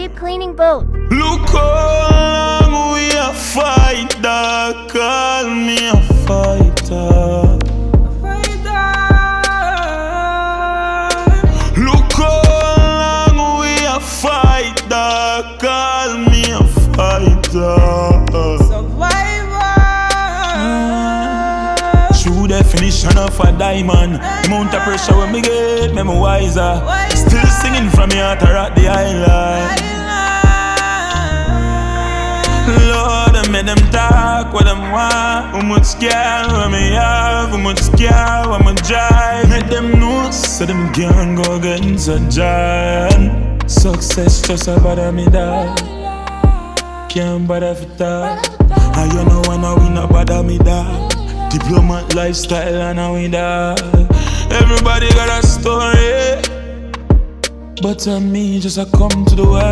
Deep Cleaning Boat. Look how long we a fight, dog. Call me a fighter. Look how long we a fight, dog. Call me a fighter. True definition of a diamond. The amount of pressure when me get, me wiser. Still singing from your heart at the island. Lord, I made them talk what them want. How much scare when me have, how much scare when me drive. Make them know so them can't go against a giant. Success just a bother me dog. Can't bother for talk. And you know when I win not bother me dog. Diplomat lifestyle and a win dog. Everybody got a story, but me just a come to the world.